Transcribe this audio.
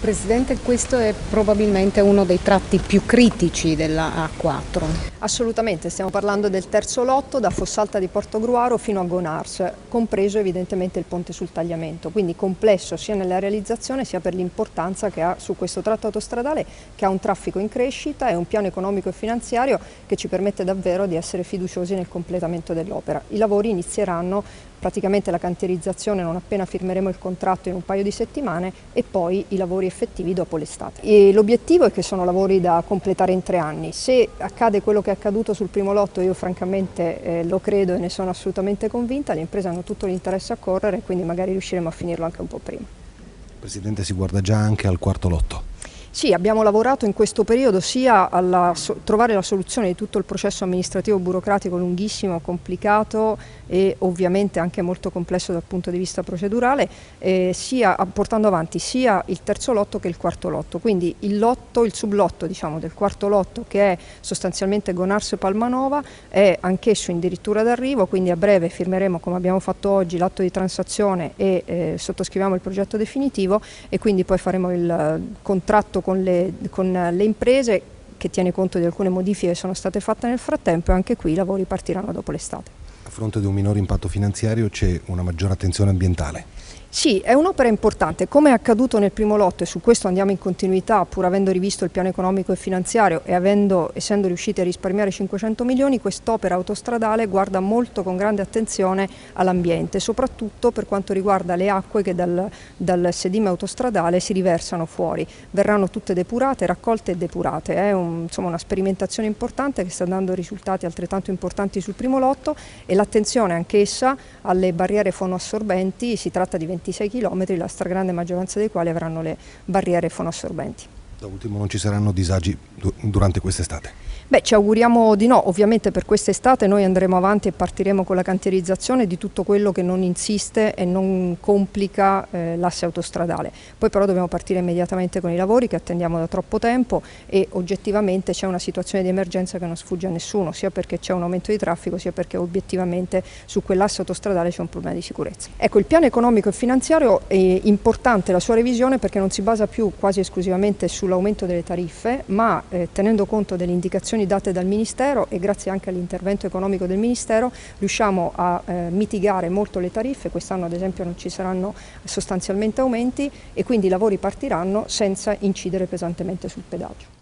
Presidente, questo è probabilmente uno dei tratti più critici della A4. Assolutamente, stiamo parlando del terzo lotto da Fossalta di Portogruaro fino a Gonars, compreso evidentemente il ponte sul tagliamento, quindi complesso sia nella realizzazione sia per l'importanza che ha su questo tratto autostradale, che ha un traffico in crescita e un piano economico e finanziario che ci permette davvero di essere fiduciosi nel completamento dell'opera. I lavori inizieranno praticamente la cantierizzazione non appena firmeremo il contratto in un paio di settimane e poi i lavori effettivi dopo l'estate. L'obiettivo è che sono lavori da completare in 3 anni. Se accade quello che è accaduto sul primo lotto, io francamente lo credo e ne sono assolutamente convinta, le imprese hanno tutto l'interesse a correre e quindi magari riusciremo a finirlo anche un po' prima. Presidente, si guarda già anche al quarto lotto. Sì, abbiamo lavorato in questo periodo sia a trovare la soluzione di tutto il processo amministrativo burocratico lunghissimo, complicato e ovviamente anche molto complesso dal punto di vista procedurale, sia portando avanti sia il terzo lotto che il quarto lotto. Quindi il sublotto diciamo, del quarto lotto, che è sostanzialmente Gonars e Palmanova, è anch'esso addirittura d'arrivo, quindi a breve firmeremo, come abbiamo fatto oggi, l'atto di transazione e sottoscriviamo il progetto definitivo e quindi poi faremo il contratto con le imprese, che tiene conto di alcune modifiche che sono state fatte nel frattempo, e anche qui i lavori partiranno dopo l'estate. A fronte di un minore impatto finanziario c'è una maggiore attenzione ambientale. Sì, è un'opera importante, come è accaduto nel primo lotto, e su questo andiamo in continuità pur avendo rivisto il piano economico e finanziario e essendo riusciti a risparmiare 500 milioni, quest'opera autostradale guarda molto con grande attenzione all'ambiente, soprattutto per quanto riguarda le acque che dal sedime autostradale si riversano fuori. Verranno tutte depurate, raccolte e depurate. È una sperimentazione importante che sta dando risultati altrettanto importanti sul primo lotto, e l'attenzione anch'essa alle barriere fonoassorbenti. Si tratta di 26 km, la stragrande maggioranza dei quali avranno le barriere fonoassorbenti. Da ultimo, non ci saranno disagi durante quest'estate? Beh, ci auguriamo di no. Ovviamente per quest'estate noi andremo avanti e partiremo con la cantierizzazione di tutto quello che non insiste e non complica l'asse autostradale. Poi però dobbiamo partire immediatamente con i lavori che attendiamo da troppo tempo, e oggettivamente c'è una situazione di emergenza che non sfugge a nessuno, sia perché c'è un aumento di traffico, sia perché obiettivamente su quell'asse autostradale c'è un problema di sicurezza. Ecco, il piano economico e finanziario è importante la sua revisione, perché non si basa più quasi esclusivamente sull'aumento delle tariffe, ma tenendo conto delle indicazioni date dal Ministero, e grazie anche all'intervento economico del Ministero riusciamo a mitigare molto le tariffe. Quest'anno ad esempio non ci saranno sostanzialmente aumenti, e quindi i lavori partiranno senza incidere pesantemente sul pedaggio.